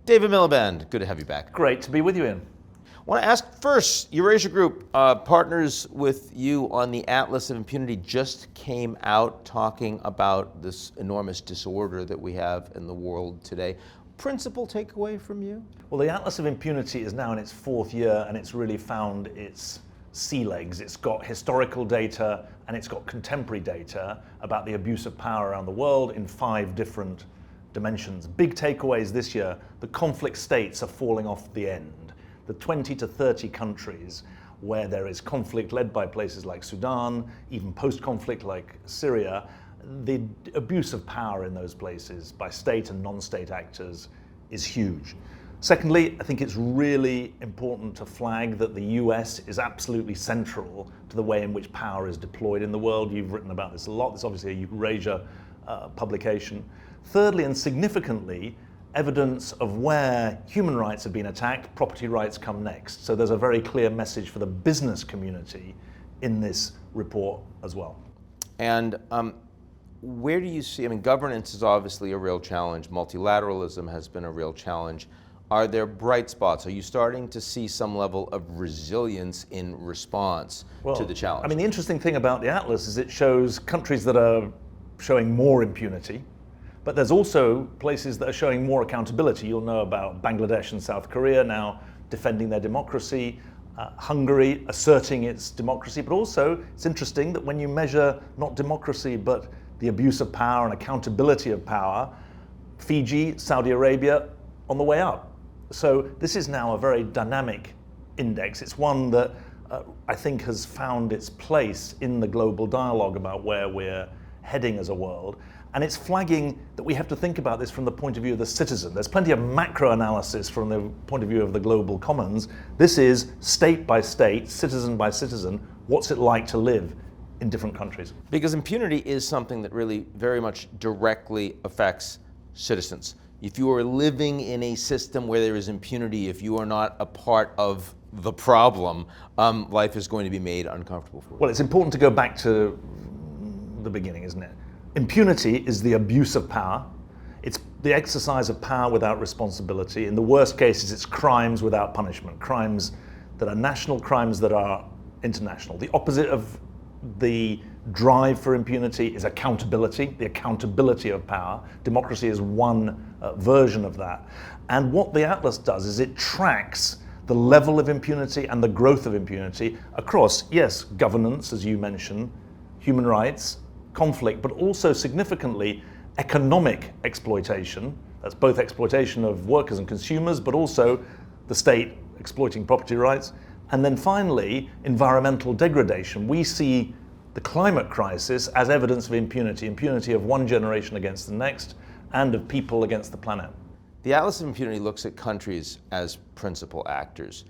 David Miliband, good to have you back. Great to be with you, Ian. I want to ask first, Eurasia Group partners with you on the Atlas of Impunity just came out talking about this enormous disorder that we have in the world today. Principal takeaway from you? Well, the Atlas of Impunity is now in its fourth year and it's really found its sea legs. It's got historical data and it's got contemporary data about the abuse of power around the world in 5 different dimensions. Big takeaways this year: the conflict states are falling off the end. The 20 to 30 countries where there is conflict led by places like Sudan, even post-conflict like Syria, the abuse of power in those places by state and non-state actors is huge. Secondly, I think it's really important to flag that the US is absolutely central to the way in which power is deployed in the world. You've written about this a lot. It's obviously a Eurasia publication. Thirdly, and significantly, evidence of where human rights have been attacked, property rights come next. So there's a very clear message for the business community in this report as well. And where do you see, governance is obviously a real challenge. Multilateralism has been a real challenge. Are there bright spots? Are you starting to see some level of resilience in response to the challenge? The interesting thing about the Atlas is it shows countries that are showing more impunity, but there's also places that are showing more accountability. You'll know about Bangladesh and South Korea now defending their democracy, Hungary asserting its democracy, but also it's interesting that when you measure not democracy but the abuse of power and accountability of power, Fiji, Saudi Arabia on the way up. So this is now a very dynamic index. It's one that I think has found its place in the global dialogue about where we're heading as a world. And it's flagging that we have to think about this from the point of view of the citizen. There's plenty of macro analysis from the point of view of the global commons. This is state by state, citizen by citizen, what's it like to live in different countries? Because impunity is something that really very much directly affects citizens. If you are living in a system where there is impunity, if you are not a part of the problem, life is going to be made uncomfortable for you. Well, it's important to go back to the beginning, isn't it? Impunity is the abuse of power. It's the exercise of power without responsibility. In the worst cases, it's crimes without punishment, crimes that are national, crimes that are international. The opposite of the drive for impunity is accountability, the accountability of power. Democracy is one version of that. And what the Atlas does is it tracks the level of impunity and the growth of impunity across, yes, governance, as you mentioned, human rights, conflict, but also significantly economic exploitation. That's both exploitation of workers and consumers, but also the state exploiting property rights. And then finally, environmental degradation. We see the climate crisis as evidence of impunity, impunity of one generation against the next, and of people against the planet. The Atlas of Impunity looks at countries as principal actors.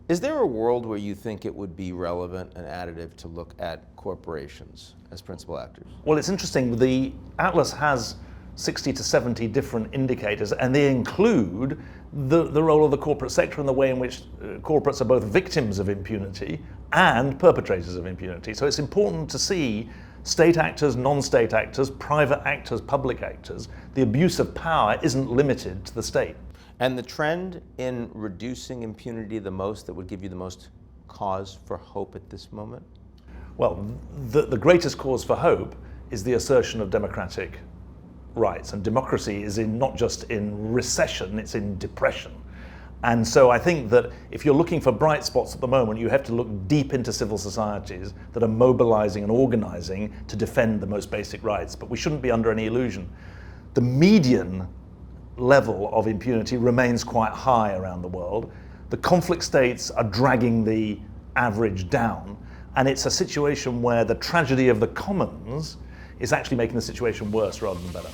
Is there a world where you think it would be relevant and additive to look at corporations as principal actors? Well, it's interesting. The Atlas has 60 to 70 different indicators, and they include the role of the corporate sector and the way in which corporates are both victims of impunity and perpetrators of impunity. So it's important to see state actors, non-state actors, private actors, public actors. The abuse of power isn't limited to the state. And the trend in reducing impunity the most that would give you the most cause for hope at this moment? Well, the greatest cause for hope is the assertion of democratic rights. And democracy is not just in recession, it's in depression. And so I think that if you're looking for bright spots at the moment, you have to look deep into civil societies that are mobilizing and organizing to defend the most basic rights. But we shouldn't be under any illusion. The median level of impunity remains quite high around the world. The conflict states are dragging the average down, and it's a situation where the tragedy of the commons is actually making the situation worse rather than better.